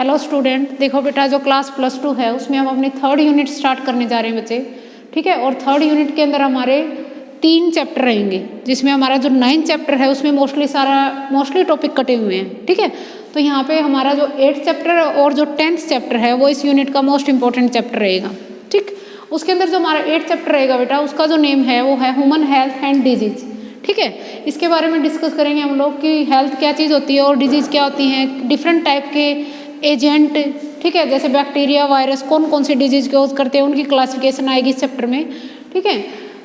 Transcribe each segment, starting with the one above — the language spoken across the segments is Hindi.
हेलो स्टूडेंट, देखो बेटा जो क्लास +2 है उसमें हम अपनी 3rd यूनिट स्टार्ट करने जा रहे हैं बच्चे। ठीक है, और 3rd यूनिट के अंदर हमारे 3 चैप्टर रहेंगे, जिसमें हमारा जो 9th चैप्टर है उसमें मोस्टली टॉपिक कटे हुए हैं। ठीक है, तो यहाँ पे हमारा जो 8th चैप्टर और जो 10th चैप्टर है वो इस यूनिट का मोस्ट इंपॉर्टेंट चैप्टर रहेगा। ठीक, उसके अंदर जो हमारा 8th चैप्टर रहेगा बेटा, उसका जो नेम है वो है ह्यूमन हेल्थ एंड डिजीज। ठीक है, इसके बारे में डिस्कस करेंगे हम लोग कि हेल्थ क्या चीज़ होती है और डिजीज़ क्या होती हैं, डिफरेंट टाइप के एजेंट। ठीक है, जैसे बैक्टीरिया, वायरस कौन कौन सी डिजीज कॉज करते हैं, उनकी क्लासिफिकेशन आएगी इस चैप्टर में। ठीक है,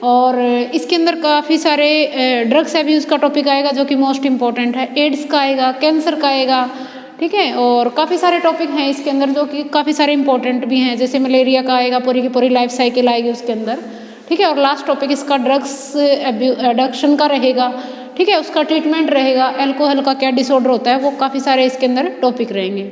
और इसके अंदर काफ़ी सारे ड्रग्स अब्यूज़ का टॉपिक आएगा जो कि मोस्ट इंपॉर्टेंट है, एड्स का आएगा, कैंसर का आएगा। ठीक है, और काफ़ी सारे टॉपिक हैं इसके अंदर जो कि काफ़ी सारे इंपॉर्टेंट भी हैं, जैसे मलेरिया का आएगा, पूरी की पूरी लाइफ साइकिल आएगी उसके अंदर। ठीक है, और लास्ट टॉपिक इसका ड्रग्स एडिक्शन का रहेगा। ठीक है, उसका ट्रीटमेंट रहेगा, अल्कोहल का क्या डिसऑर्डर होता है, वो काफ़ी सारे इसके अंदर टॉपिक रहेंगे।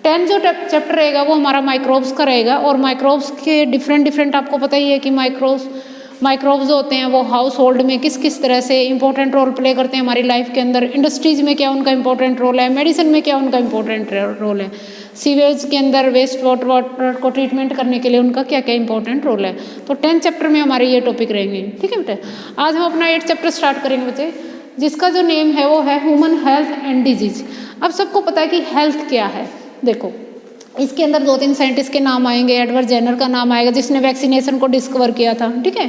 10 जो चैप्टर रहेगा वो हमारा माइक्रोब्स का रहेगा, और माइक्रोब्स के डिफरेंट आपको पता ही है कि माइक्रोब्स जो होते हैं वो हाउस होल्ड में किस किस तरह से इंपॉर्टेंट रोल प्ले करते हैं हमारी लाइफ के अंदर, इंडस्ट्रीज में क्या उनका इंपॉर्टेंट रोल है, मेडिसिन में क्या उनका इंपॉर्टेंट रोल है, सीवेज के अंदर वेस्ट वाटर को ट्रीटमेंट करने के लिए उनका क्या क्या इंपॉर्टेंट रोल है। तो 10 चैप्टर में हमारे ये टॉपिक रहेंगे। ठीक है बेटे, आज हम अपना 8 चैप्टर स्टार्ट करेंगे बच्चे, जिसका जो नेम है वो है ह्यूमन हेल्थ एंड डिजीज। अब सबको पता है कि हेल्थ क्या है। देखो, इसके अंदर 2-3 साइंटिस्ट के नाम आएंगे, एडवर्ड जेनर का नाम आएगा जिसने वैक्सीनेशन को डिस्कवर किया था। ठीक है,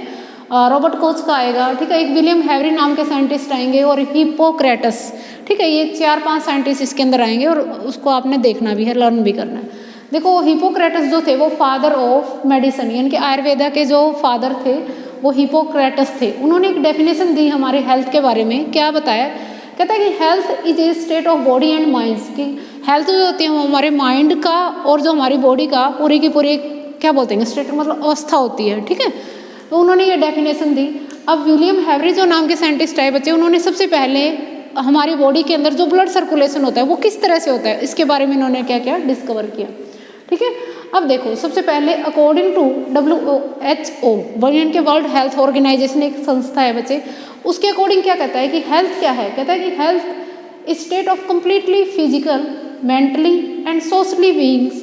रॉबर्ट कोच का आएगा। ठीक है, एक विलियम हैवरी नाम के साइंटिस्ट आएंगे, और हिप्पोक्रेटस। ठीक है, ये 4-5 साइंटिस्ट इसके अंदर आएंगे, और उसको आपने देखना भी है, लर्न भी करना है। देखो, हिप्पोक्रेटस जो थे वो फादर ऑफ मेडिसिन, यानी कि आयुर्वेदा के जो फादर थे वो हिप्पोक्रेटस थे। उन्होंने एक डेफिनेशन दी हमारे हेल्थ के बारे में। क्या बताया? कहता है कि health is a state of body and minds, की हेल्थ जो होती है वो हमारे माइंड का और जो हमारी बॉडी का पूरी की पूरी क्या बोलते हैं स्टेट, मतलब अवस्था होती है। ठीक है, तो उन्होंने ये डेफिनेशन दी। अब विलियम हैवरी जो नाम के साइंटिस्ट आए बच्चे, उन्होंने सबसे पहले हमारी बॉडी के अंदर जो ब्लड सर्कुलेशन होता है वो किस तरह से होता है, इसके बारे में इन्होंने क्या क्या डिस्कवर किया। ठीक है, अब देखो, सबसे पहले according to WHO, world health organisation एक संस्था है बच्चे, उसके अकॉर्डिंग क्या कहता है कि हेल्थ क्या है। कहता है कि health state of completely physical, mentally and socially beings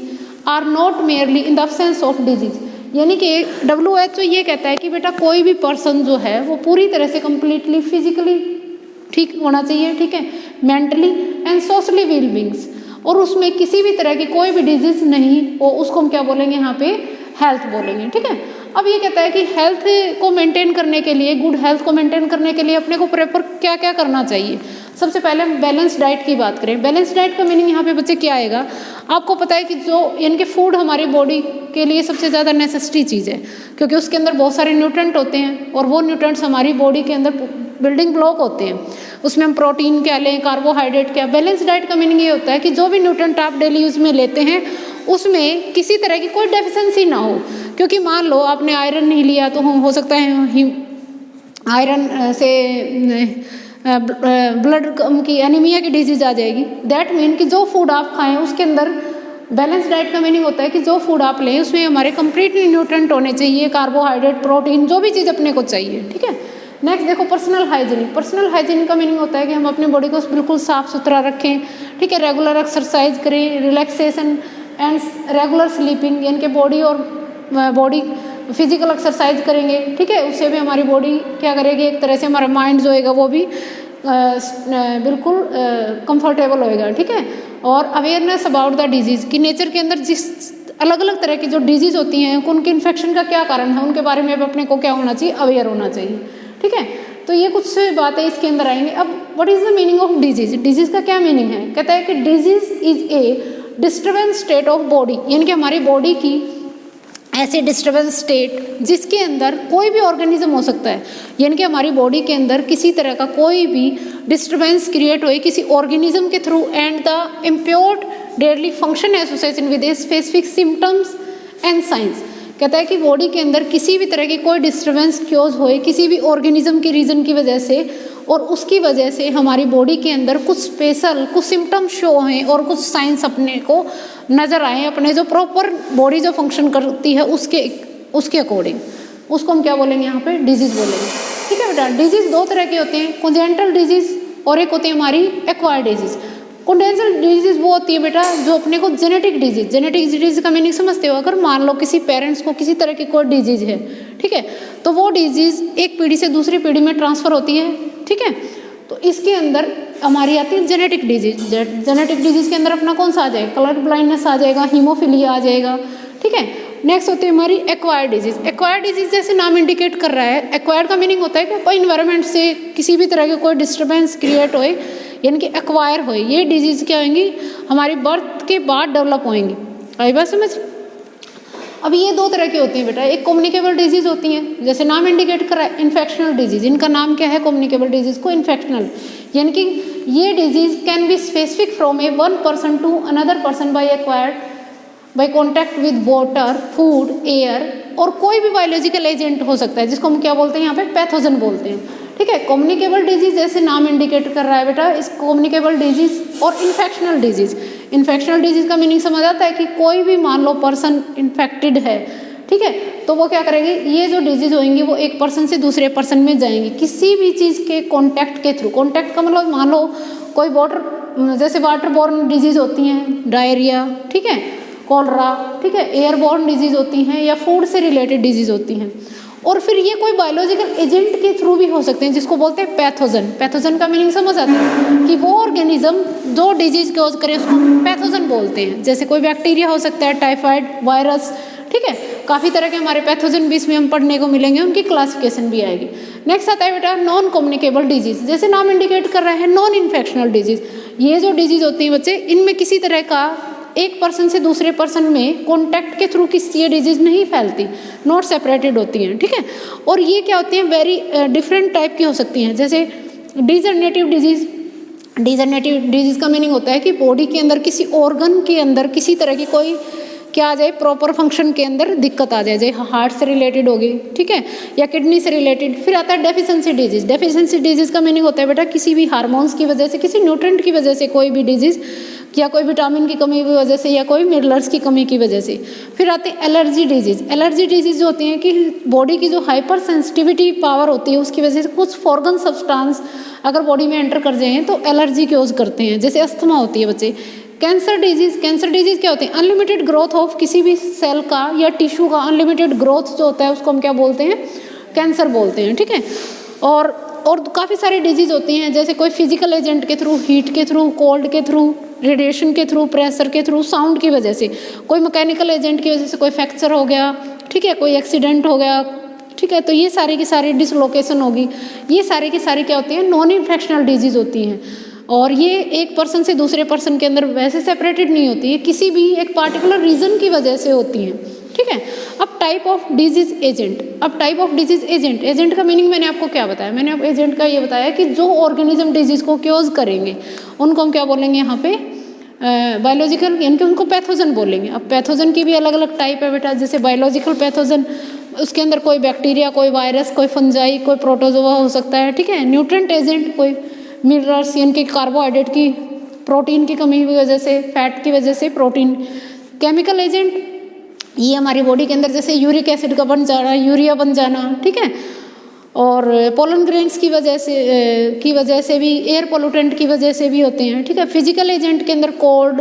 are not merely in the absence of disease. यानी कि WHO ये कहता है कि बेटा कोई भी पर्सन जो है वो पूरी तरह से कंप्लीटली फिजिकली ठीक होना चाहिए। ठीक है, mentally and socially well beings, और उसमें किसी भी तरह की कोई भी डिजीज नहीं हो, उसको हम क्या बोलेंगे यहाँ पे, हेल्थ बोलेंगे। ठीक है, अब ये कहता है कि हेल्थ को मेंटेन करने के लिए, गुड हेल्थ को मेंटेन करने के लिए अपने को प्रेफर क्या क्या करना चाहिए। सबसे पहले हम बैलेंस डाइट की बात करें। बैलेंस डाइट का मीनिंग यहाँ पे बच्चे क्या आएगा, आपको पता है कि जो यानी कि फूड हमारी बॉडी के लिए सबसे ज़्यादा नेसेसिटी चीज़ है, क्योंकि उसके अंदर बहुत सारे न्यूट्रेंट होते हैं, और वो न्यूट्रेंट्स हमारी बॉडी के अंदर बिल्डिंग ब्लॉक होते हैं। उसमें हम प्रोटीन क्या लें, कार्बोहाइड्रेट क्या। बैलेंस डाइट का मीनिंग ये होता है कि जो भी न्यूट्रेंट आप डेली यूज में लेते हैं उसमें किसी तरह की कोई डेफिशिएंसी ना हो। क्योंकि मान लो आपने आयरन नहीं लिया तो हो सकता है आयरन से ब्लड कम की एनीमिया की डिजीज आ जाएगी। दैट मीन कि जो फूड आप खाएं उसके अंदर, बैलेंस डाइट का मीनिंग होता है कि जो फूड आप लें उसमें हमारे कंप्लीटली न्यूट्रेंट होने चाहिए, कार्बोहाइड्रेट, प्रोटीन, जो भी चीज़ अपने को चाहिए। ठीक है, नेक्स्ट देखो, पर्सनल हाइजीन। पर्सनल हाइजीन का मीनिंग होता है कि हम अपनी बॉडी को बिल्कुल साफ सुथरा रखें। ठीक है, रेगुलर एक्सरसाइज करें, रिलैक्सेशन एंड रेगुलर स्लीपिंग, यानी कि बॉडी फिजिकल एक्सरसाइज करेंगे। ठीक है, उससे भी हमारी बॉडी क्या करेगी, एक तरह से हमारा माइंड जो होगा वो भी बिल्कुल कंफर्टेबल होएगा। ठीक है, और अवेयरनेस अबाउट द डिजीज़, कि नेचर के अंदर जिस अलग अलग तरह की जो डिजीज़ होती हैं उनके इन्फेक्शन का क्या कारण है, उनके बारे में अब अपने को क्या होना चाहिए, अवेयर होना चाहिए। ठीक है, तो ये कुछ बातें इसके अंदर आएंगी। अब what is the meaning of disease. Disease का क्या मीनिंग है? कहता है कि disease is a disturbance state of body, यानी कि हमारी बॉडी की ऐसे डिस्टर्बेंस स्टेट जिसके अंदर कोई भी ऑर्गेनिज्म हो सकता है, यानी कि हमारी बॉडी के अंदर किसी तरह का कोई भी डिस्टर्बेंस क्रिएट हुई किसी ऑर्गेनिज्म के थ्रू, and the impaired daily function association with specific symptoms and signs. कहता है कि बॉडी के अंदर किसी भी तरह की कोई डिस्टर्बेंस क्योज होए किसी भी ऑर्गेनिज्म की रीजन की वजह से, और उसकी वजह से हमारी बॉडी के अंदर कुछ स्पेशल कुछ सिम्टम्स शो हैं और कुछ साइंस अपने को नज़र आए, अपने जो प्रॉपर बॉडी जो फंक्शन करती है उसके अकॉर्डिंग, उसको हम क्या बोलेंगे यहाँ पे, डिजीज बोलेंगे। ठीक है बेटा, डिजीज 2 तरह के होते हैं, कोंजेंटल डिजीज और एक होती है हमारी एक्वायर्ड डिजीज। कॉन्टेंजेंट डिजीज वो होती है बेटा जो अपने को जेनेटिक डिजीज का मीनिंग समझते हो। अगर मान लो किसी पेरेंट्स को किसी तरह की कोई डिजीज है, ठीक है, तो वो डिजीज एक पीढ़ी से दूसरी पीढ़ी में ट्रांसफर होती है, ठीक है। तो इसके अंदर हमारी आती है जेनेटिक डिजीज। जेनेटिक डिजीज के अंदर अपना कौन सा आ जाएगा, कलर ब्लाइंडनेस आ जाएगा, हीमोफीलिया आ जाएगा, ठीक है। नेक्स्ट होती है हमारी एक्वायर्ड डिजीज। एक्वायर्ड डिजीज जैसे नाम इंडिकेट कर रहा है, एक्वायर्ड का मीनिंग होता है कि कोई इन्वायरमेंट से किसी भी तरह के कोई डिस्टर्बेंस क्रिएट होए, यानी कि एक्वायर होए। ये डिजीज क्या होंगी, हमारी बर्थ के बाद डेवलप होंगी। आई बात समझ। अब ये दो तरह की होती हैं बेटा, एक कम्युनिकेबल डिजीज होती हैं, जैसे नाम इंडिकेट कर रहा है इन्फेक्शनल डिजीज। इनका नाम क्या है, कम्युनिकेबल डिजीज को इन्फेक्शनल, यानी कि ये disease can be specific from a one person to another person by acquired by contact with water, food, air, और कोई भी बायोलॉजिकल एजेंट हो सकता है, जिसको हम क्या बोलते हैं यहाँ पे, पैथोजन बोलते हैं, ठीक है। कम्युनिकेबल डिजीज जैसे नाम इंडिकेट कर रहा है बेटा, इस कम्युनिकेबल डिजीज और इन्फेक्शनल डिजीज। इन्फेक्शनल डिजीज का मीनिंग समझ आता है कि कोई भी मान लो पर्सन इन्फेक्टेड है, ठीक है, तो वो क्या करेगी, ये जो डिजीज होंगी वो एक पर्सन से दूसरे पर्सन में जाएंगी किसी भी चीज़ के कॉन्टैक्ट के थ्रू। कॉन्टैक्ट का मतलब मान लो कोई जैसे वाटर बॉर्न डिजीज होती हैं, डायरिया, ठीक है, कॉलरा, ठीक है, एयरबॉर्न डिजीज होती हैं, या फूड से रिलेटेड डिजीज होती हैं। और फिर ये कोई बायोलॉजिकल एजेंट के थ्रू भी हो सकते हैं, जिसको बोलते हैं पैथोजन। पैथोजन का मीनिंग समझ आता है कि वो ऑर्गेनिज्म जो डिजीज कॉज करे उसको पैथोजन बोलते हैं। जैसे कोई बैक्टीरिया हो सकता है, टाइफाइड, वायरस, ठीक है, काफ़ी तरह के हमारे पैथोजन भी इसमें हम पढ़ने को मिलेंगे, उनकी क्लासिफिकेशन भी आएगी। नेक्स्ट आता है बेटा नॉन कम्युनिकेबल डिजीज, जैसे नाम इंडिकेट कर रहा है नॉन इन्फेक्शनल डिजीज। ये जो डिजीज होती हैं बच्चे, इनमें किसी तरह का एक पर्सन से दूसरे पर्सन में कॉन्टैक्ट के थ्रू किसी ये डिजीज नहीं फैलती, नॉट सेपरेटेड होती हैं, ठीक है। और ये क्या होती हैं, वेरी डिफरेंट टाइप की हो सकती हैं, जैसे डिजनरेटिव डिजीज। डिजनरेटिव डिजीज का मीनिंग होता है कि बॉडी के अंदर किसी ऑर्गन के अंदर किसी तरह की कोई क्या आ जाए, प्रॉपर फंक्शन के अंदर दिक्कत आ जाए, जैसे हार्ट से रिलेटेड होगी, ठीक है, या किडनी से रिलेटेड। फिर आता है डेफिशिएंसी डिजीज। डेफिशिएंसी डिजीज का मीनिंग होता है बेटा किसी भी हार्मोन्स की वजह से, किसी न्यूट्रिएंट की वजह से कोई भी डिजीज, या कोई विटामिन की कमी की वजह से, या कोई मिनरल्स की कमी की वजह से। फिर आती है एलर्जी डिजीज। एलर्जी डिजीज जो होती हैं कि बॉडी की जो हाइपर सेंसिटिविटी पावर होती है उसकी वजह से कुछ फॉर्गन सब्सटेंस अगर बॉडी में एंटर कर जाएँ तो एलर्जी कॉज करते हैं, जैसे अस्थमा होती है बच्चे। Cancer disease. कैंसर डिजीज क्या होते हैं, अनलिमिटेड ग्रोथ ऑफ किसी भी सेल का या टिश्यू का अनलिमिटेड ग्रोथ जो होता है उसको हम क्या बोलते हैं, कैंसर बोलते हैं, ठीक है। और काफ़ी सारी डिजीज होती हैं, जैसे कोई फिजिकल एजेंट के थ्रू, हीट के थ्रू, कोल्ड के थ्रू, रेडिएशन के थ्रू, प्रेशर के थ्रू, साउंड की वजह से, कोई मैकेनिकल एजेंट की वजह से कोई फ्रैक्चर हो गया, ठीक है, कोई एक्सीडेंट हो गया, ठीक है, तो ये सारी की सारी डिसलोकेशन होगी। ये सारी की सारी क्या होती है, नॉन इन्फेक्शनल डिजीज होती हैं। और ये एक पर्सन से दूसरे पर्सन के अंदर वैसे सेपरेटेड नहीं होती है, किसी भी एक पार्टिकुलर रीज़न की वजह से होती हैं, ठीक है। अब टाइप ऑफ डिजीज एजेंट। अब type of disease agent, agent का मीनिंग मैंने आपको क्या बताया, मैंने आप एजेंट का ये बताया कि जो ऑर्गेनिज्म डिजीज को क्योज करेंगे उनको हम क्या बोलेंगे यहाँ पे, बायोलॉजिकल, यानी कि उनको पैथोजन बोलेंगे। अब पैथोजन की भी अलग अलग टाइप है बेटा, जैसे बायोलॉजिकल पैथोजन, उसके अंदर कोई बैक्टीरिया, कोई वायरस, कोई फंजाई, कोई प्रोटोजोआ हो सकता है, ठीक है। न्यूट्रिएंट एजेंट, कोई मिनरल्स यानी कि कार्बोहाइड्रेट की, प्रोटीन की कमी की वजह से, फैट की वजह से प्रोटीन। केमिकल एजेंट, ये हमारी बॉडी के अंदर जैसे यूरिक एसिड का बन जाना, यूरिया बन जाना, ठीक है। और पोलन ग्रेन्स की वजह से भी, एयर पोल्यूटेंट की वजह से भी होते हैं, ठीक है। फिजिकल एजेंट के अंदर कोल्ड,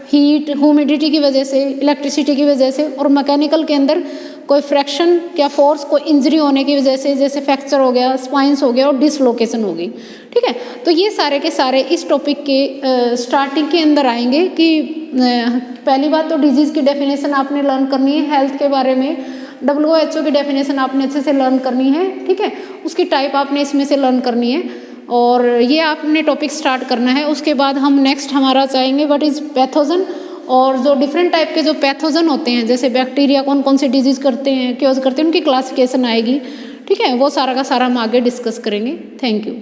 हीट, ह्यूमिडिटी की वजह से, इलेक्ट्रिसिटी की वजह से, और मैकेनिकल के अंदर कोई फ्रैक्शन या फोर्स, कोई इंजरी होने की वजह से, जैसे फ्रैक्चर हो गया, स्पाइंस हो गया और डिसलोकेशन हो गई, ठीक है। तो ये सारे के सारे इस टॉपिक के स्टार्टिंग के अंदर आएंगे कि पहली बात तो डिजीज़ की डेफिनेशन आपने लर्न करनी है, हेल्थ के बारे में WHO की डेफिनेशन आपने अच्छे से लर्न करनी है, ठीक है। उसकी टाइप आपने इसमें से लर्न करनी है और ये आपने टॉपिक स्टार्ट करना है। उसके बाद हम नेक्स्ट हमारा चाहेंगे व्हाट इज़ पैथोजन, और जो डिफरेंट टाइप के जो पैथोजन होते हैं, जैसे बैक्टीरिया कौन कौन से डिजीज़ करते हैं, क्योज करते हैं, उनकी क्लासिफिकेशन आएगी, ठीक है। वो सारा का सारा हम आगे डिस्कस करेंगे। Thank you.